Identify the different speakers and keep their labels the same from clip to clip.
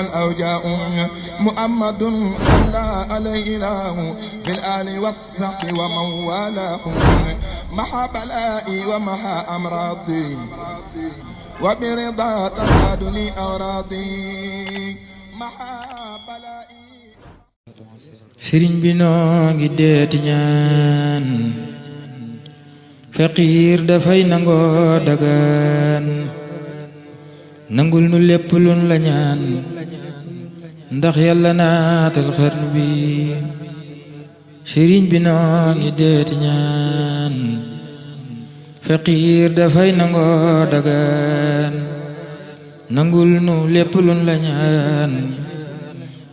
Speaker 1: الأوجاع محمد صلى عليه الله في الآل والصحب ومن والاه محى بلائي ومحى أمراضي وبرضا تنقاد لي أوراضي محى بلائي.
Speaker 2: sëriñ bi noo ngi deeti ñaan faqiir dafay nangoo dagaan nangul nu lépp luñ la ñaan ndax yàlla naatal xarnu bi. sëriñ bi noo ngi deeti ñaan faqiir dafay nangoo dagaan nangul nu lépp luñ la ñaan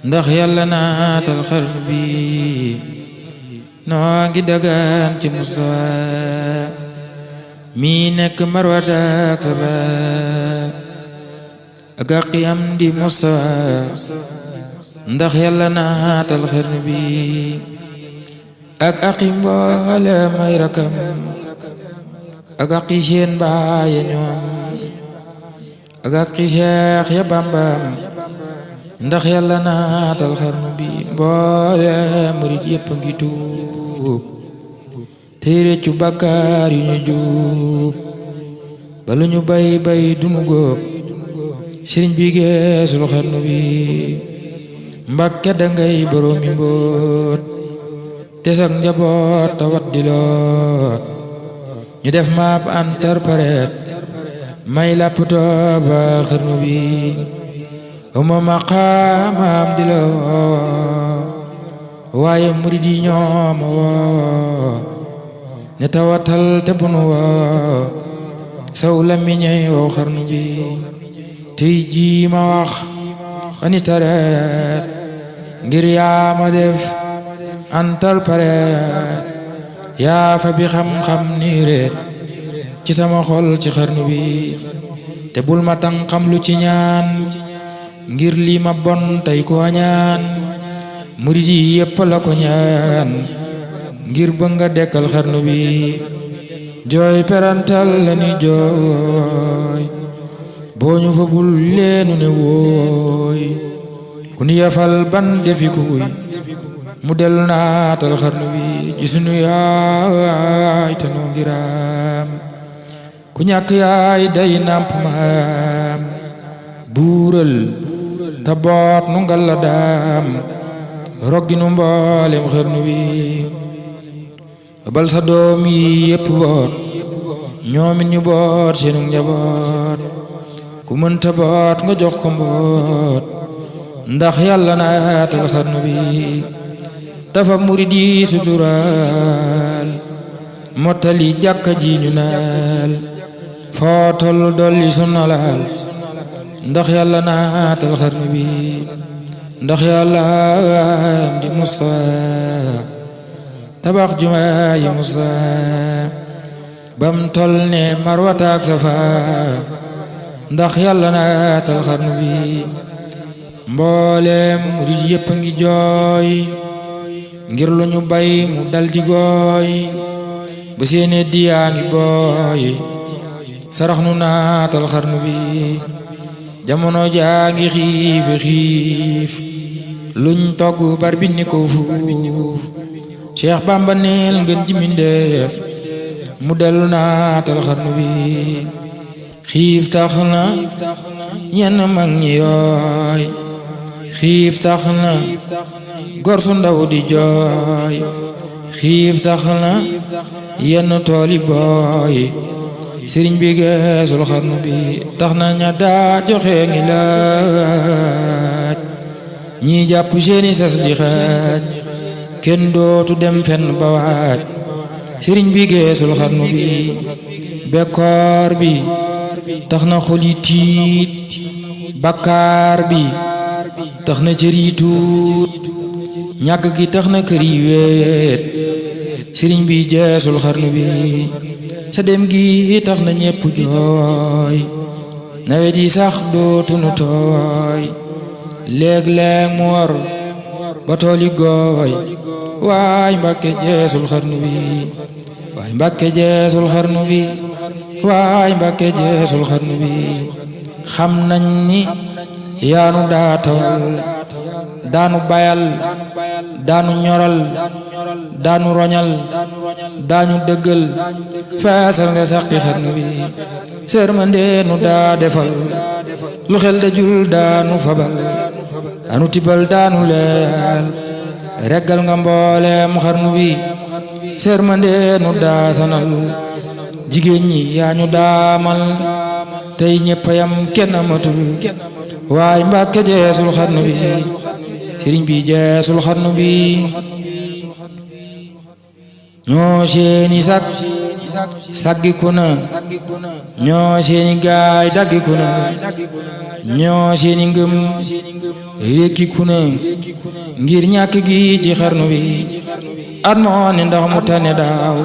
Speaker 2: ndax yàlla naatal xarnu bi. noo ngi dagaan ci Mustafa mi nekk Marwata ak Safa ak aqi am di Mustafa ndax yàlla naatal xarnu bi ak aqi mboole may rakam ak aqi seen baaya ñoom ak aqi Cheikh ya Bambam ndax yàlla naatal xarnu bi. mboole murit yépp ngi tuub tey réccu bàkkaar yu ñu juub balu ñu bay bay dunu góob sëriñ bi geesul xarnu bi. Mbàkke dangay boroomi mbóot te sak njaboot tawat di loot ñu def maap interprète may lapptoo ba xarnu bi. uma maqaamam di la woo waaye murid yi ñoom woo ne tawatal te bunu woo saw la miñey woo xarnu bi. tey jii ma wax ani tareet ngir yaa ma def antal pareet yaa fa bi xam-xam ni reet ci sama xol ci xarnu bi. te bul ma tan xam lu ci ñaan ngir lii ma bon tey ko ñaan murid yi yépp la ko ñaan ngir bëgg nga dekkal xarnu bi. jooy perantal la ni jooy boo ñu fa bul leenu ne wooy ku ni yafal ban defi kuy mu dellu naatal xarnu bi. ji sunu yaay te noo ngiraam ku ñàkk yaay day nàmp maam buural ta boot nu ngal la daam roggi nu mboolem xarnu bi. bal sa doom yi yépp boot ñoomit ñu boot seenu njaboot ku mënta boot nga jox ko mboot ndax yàlla naatal xarnu bi. dafa murid yi suturaal mottali jàkka ji ñu naal foo tollu dolli sunnalaal ndax yàlla naatal xarnu bi. ndax yàlla am di Mustafa tabax jumaa yi Mustafa bam tol ne Marwata ak Safa ndax yàlla naatal xarnu bi. mboolem murid yépp ngi jooy ngir lu ñu bay mu dal di gooy ba seene diyaa ngi booy sarax nu naatal xarnu bi. jamono jaa ngi xiif xiif luñ togg bar bi ni ko fuuf Cheikh Bamba neel ngeen ji mindeef mu dellu naatal xarnu bi. xiif tax na ñenn mag ñi yooy xiif tax na gor su ndaw di jooy xiif tax na yenn tooli booy sëriñ bi geesul xarnu bi. tax na ña daa joxe ngi laaj ñi jàpp seeni sas di xaaj kenn dootu dem fenn ba waaj sëriñ bi geesul xarnu bi. bekkoor bi tax na xol yi tiit bakkaar bi tax na cër yi tuut ñàkk gi tax na kër yi weet sëriñ bi geesul xarnu bi. sa dem gi tax na ñépp jooy nawet yi sax dootunu tooy léeg-léeg mu war ba tool yi gooy waay Mbàkke jeesul xarnu bi. waay Mbàkke jeesul xarnu bi. waay Mbàkke jeesul xarnu bi. xam nañ ni yaanu daa tawal daanu bayal daanu ñoral daanu roñal daanu dëggal feesal nga saqi xarnu bi sërmandeenu daa defal lu xel dajul daanu fabal daanu tibal daanu leyal reggal nga mbooleem xarnu bi sërmandeenu daa sanal jigéen ñi yaa ñu daamal tey ñeppayam kenn amatul waay Mbàkke jeesul xarnu bi sëriñ bi jeesul xarnu bi ñoo seeni saggiku na ñoo seeni gaay daggiku na ñoo seeni ngëm rekkiku na ngir ñàkk gi ci xarnu bi at moo ne ndax mu tane daaw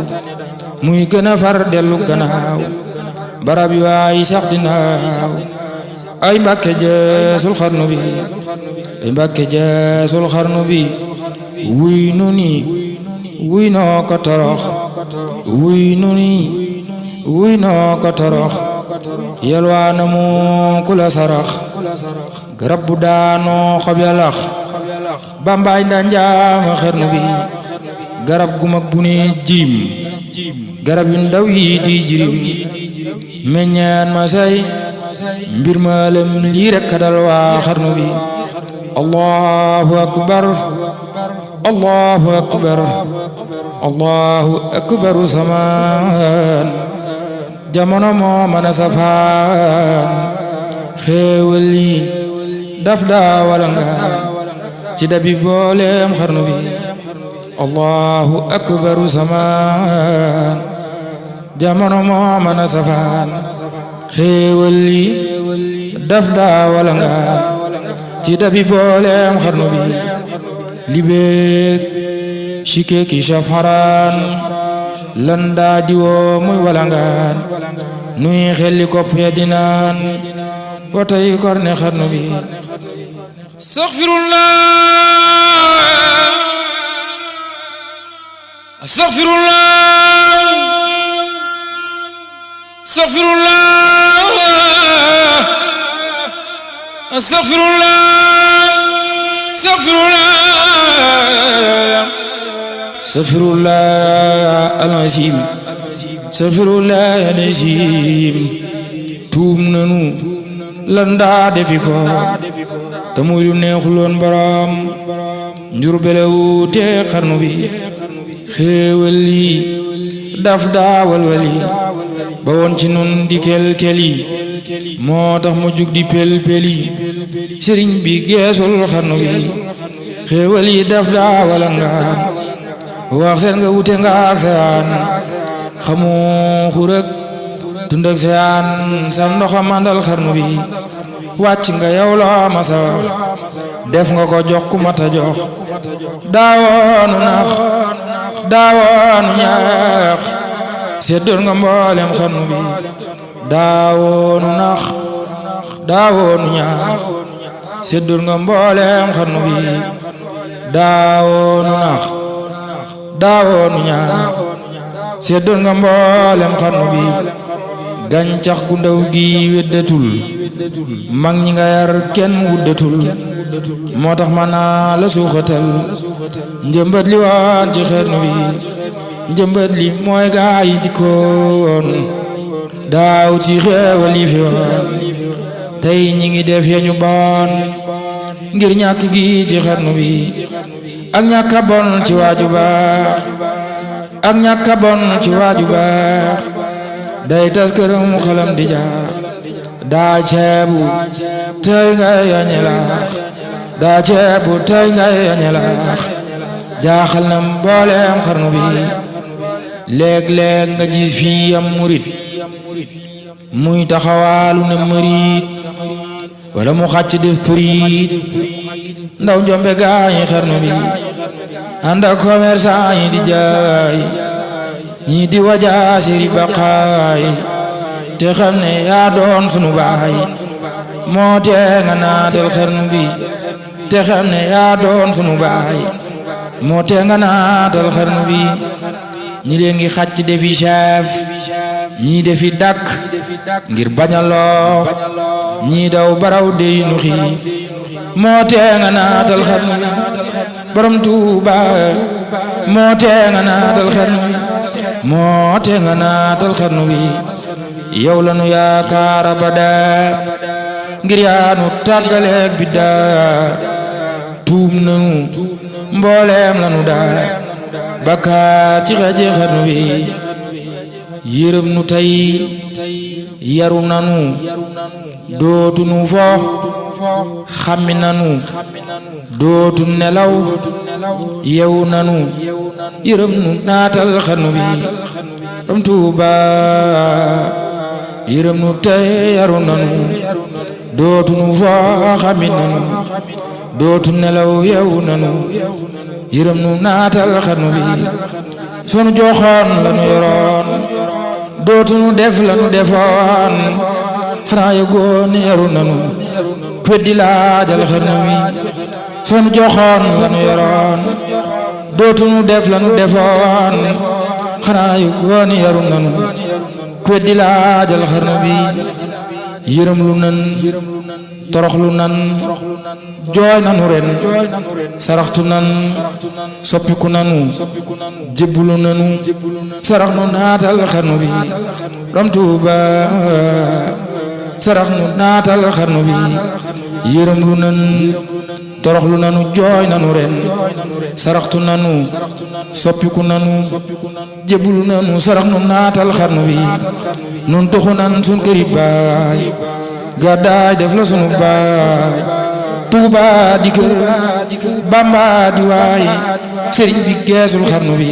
Speaker 2: muy gën a far dellu gannaaw barab yi waay sax dinaaw ay Mbàkke jeesul xarnu bi ay Mbàkke jeesul xarnu bi wuy nu ni wuy noo ko torox wuy nu ni wuy noo ko torox yelwaana mu ku la sarax garab bu daanoo xob ya lax bambaay nda njaama xarnu bi garab gu mag bu ne jirim garab yu ndaw yi di jirim meññaan ma say mbir ma lem lii rekk dal waa xarnu bi allahu akbar allahu akbar allahu akbaru samaan jamono moo mën a safaan xéewal yi daf daa wala nga ci dabi booleem xarnu bi allahu akbaru samaan jamono moo mën a safaan xéewal yi daf daa wala nga ci dabi booleem xarnu bi libeek shike ki shafharaan lan daa diwoo muy wala ngaan nuy xelli kopp ya dinaan watay korne xarnu bi astaghfirullah astaghfirullah astaghfirullah astaghfirullah astaghfirullah astaghfirullah al-azim astaghfirullah al-azim tuub nanu lan daa defi ko te muy lu neexuloon borom njur belewu te xarnu bi xéewal yi daf daa walwali ba woon ci nun di kel-keli moo tax mu jug di pel-peli sëriñ bi geesul xarnu bi xéewal yi daf daa wala nga wax seen nga wute nga ak seyaan xamu xurëg dund ak seyaan sam ndoxa mandal xarnu bi wàcc nga yow loo ma sa wax def nga ko jox ku mata jox daawoonu nax daawoonu ñaax seddol nga mboolem xarnu bi daawoonu nax daawoonu ñaax seddol nga mboolem xarnu bi daawoonu nax daawoonu ñaax seddol nga mboolem xarnu bi gàncax gu ndaw gi weddatul mag ñi nga yar kenn wuddatul moo tax ma naa la suuxatal njëmbat li waan ci xarnu bi njëmbat li mooy gaa yi dikkoon daaw ci xeewal yi fi woon tey ñi ngi def ya ñu bon ngir ñàkk gi ci xarnu bi ak ñàkk a bon ci waaju baax ak ñàkk a bon ci waaju baax day tas këram xalam di jaax daa ceebu tey ngay añelaax daa ceebu tey ngay añelaax jaaxal na mbooleem xarnu bi léeg-léeg nga gis fii am murit muy taxawaalu ne mërit wala mu xàcc def përit ndaw njombe gaañi xarnu bi ànd ak commerçant yi di jaay ñii di wajaa siri baqaay te xam ne yaa doon sunu baay moo tee nga naatal xarnu bi te xam ne yaa doon sunu baay moo tee nga naatal xarnu bi ñi leen ngi xàcc defi chef ñii defi dàkk ngir bañ a loof ñii daw baraw dey nu xiif moo tee nga naatal xarnu bi borom Tuuba moo tee nga naatal xarnu bi moo tee nga naatal xarnu bi yow la nu yaakaar abada ngir yaa nu tàggaleeg bi daa tuub nanu mbooleem la nu daa bakkaar ci xeeji xarnu bi yërëm nu tey yaru nanu dootu nu fo xammi nanu dootu nelaw yewu nanu yërëm nu naatal xarnu bi borom Tuuba yërëm nu tey yaru nanu dootu nu fo xammi nanu dootu nelaw yewu nanu yërëm nu naatal xarnu bi sunu joxoon la nu yoroon dootu nu def la nu defoon xanaa yëgoon yaru nanu weddi laajal xarnu bi sunu joxoon la nu yoroon dootu nu def la nu defoon xanaa yëgoon yaru nanu weddi laajal xarnu bi yërëm lu nan torox lu nan jooy nanu ren saraxtu nan soppiku nanu jébbulu nanu sarax nu naatal xarnu bi borom Tuuba sarax nu naatal xarnu bi yërëm lu nan torox lu nanu jooy nanu ren saraxtu nanu soppiku nanu jébbulu nanu sarax nu naatal xarnu bi nun toxu nan sun këri baay gàddaay def la sunu baay Tuuba di kër Bamba di waay sëriñ bi geesul xarnu bi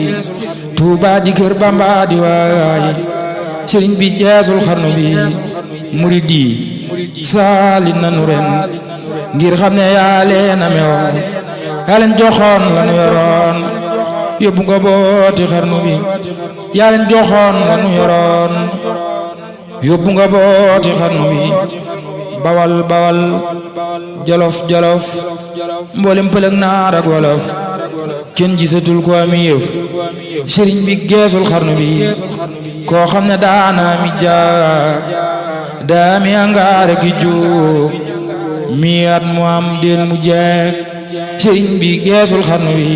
Speaker 2: Tuuba di kër Bamba di waay sëriñ bi geesul xarnu bi murid yi saali nanu ren ngir xam ne yaa leen amewoon yaa leen joxoon la nu yoroon yóbbu nga booti xarnu bi yaa leen joxoon la nu yoroon yóbbu nga booti xarnu bi bawal bawal jolof jolof mboolem pëlëg naar ak wolof kenn gisatul ko ami yëf sëriñ bi geesul xarnu bi koo xam ne daana mi jaag daa mi angaare ki jóg mi at mu am den mu jeeg sëriñ bi geesul xarnu bi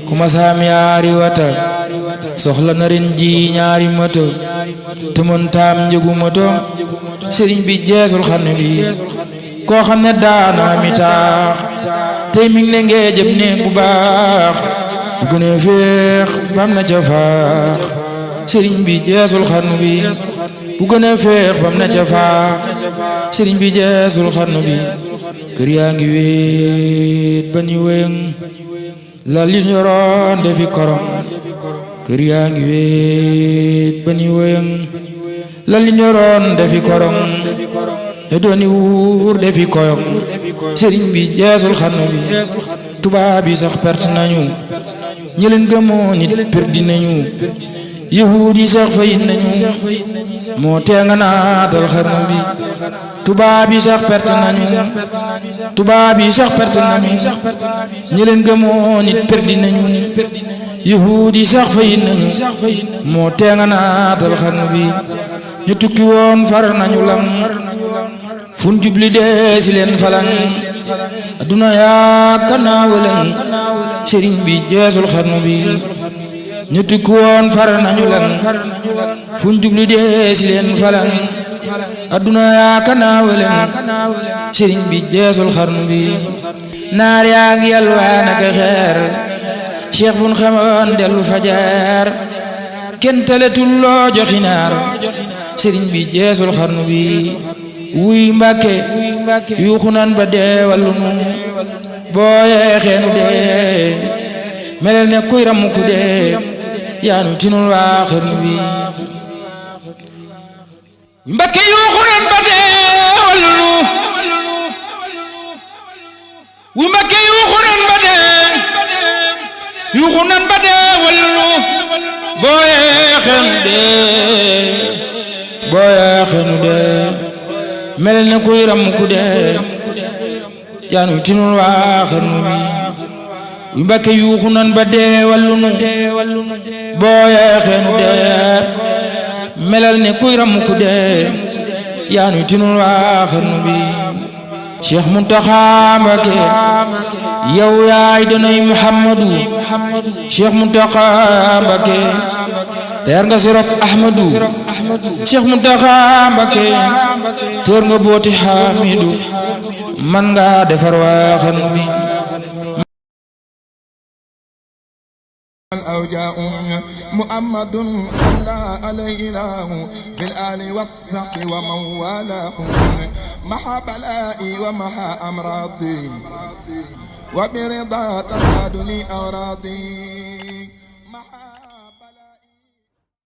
Speaker 2: ku ma saam yaari wata soxla na ren ji ñaari moto te mën taam njëgu moto sëriñ bi geesul xarnu bi koo xam ne daana mi taax tey mi ngi ne ngee jëm ne bu baax bu gën a féex bam na ca faax sëriñ bi geesul xarnu bi bu gën a féex bam na ca faax sëriñ bi geesul xarnu bi kër yaa ngi wéet ba ni wéng la li ñoroon defi korom kër yaa ngi wéet ba ni wéng la li ñoroon defi korom e dooni wuur defi koyom sëriñ bi geesul xarnu bi tubaab yi sax perte nañu ñi leen gëmoo nit perdi nañu yahuud yi sax fayit nañu moo tee nga naatal xarnu bi tubaab yi sax perte nañu tubaab yi sax perte nañu ñi leen gëmoo nit perdi nañu yahuud yi sax fayit nañu moo tee nga naatal xarnu bi ñu tukki woon far nañu lam fun jubli dee si leen falang adduna yaa kanaawalang sëriñ bi geesul xarnu bi ñu tukki woon far nañu lang fun jubli dee si leen falang adduna yaa kanaawalang sëriñ bi geesul xarnu bi naar yaa ngi yalwaan ak xeer cheikh bun xamoon dellu fajar kenn teletul loo joxi naar sëriñ bi geesul xarnu bi wuy Mbàkke yuuxu nan ba dee wallu nu boo yeexeenu dee melel ne kuy ramu ku dee yaanu tinul waa xarnu bi wuy Mbàkke yuuxu nan ba dee wallu nu wuy Mbàkke yuuxu nan ba dee yuuxu nan ba dee wallu nu boo yeexeenu dee mel ne kuy ram ku dee yaanu tinul waa xarnu bi wi Mbàkke yuuxu nan ba dee wallu nu booyee xeenu dee melal ne kuy ramu ku dee yaa nuy tinul waa xarnu bi Cheikh Muntaxa Mbakke yow yaay danay Muhammadu Cheikh Muntaxa Mbakke teer nga si rob Ahmadu Cheikh Muntaxa Mbakke teer nga booti Hamidu man nga defar waa xarnu bi
Speaker 1: الأوجاع محمد صلى عليه الله في الآل والصحب ومن والاه محى بلائي ومحى أمراضي وبرضا تنقادني أوراضي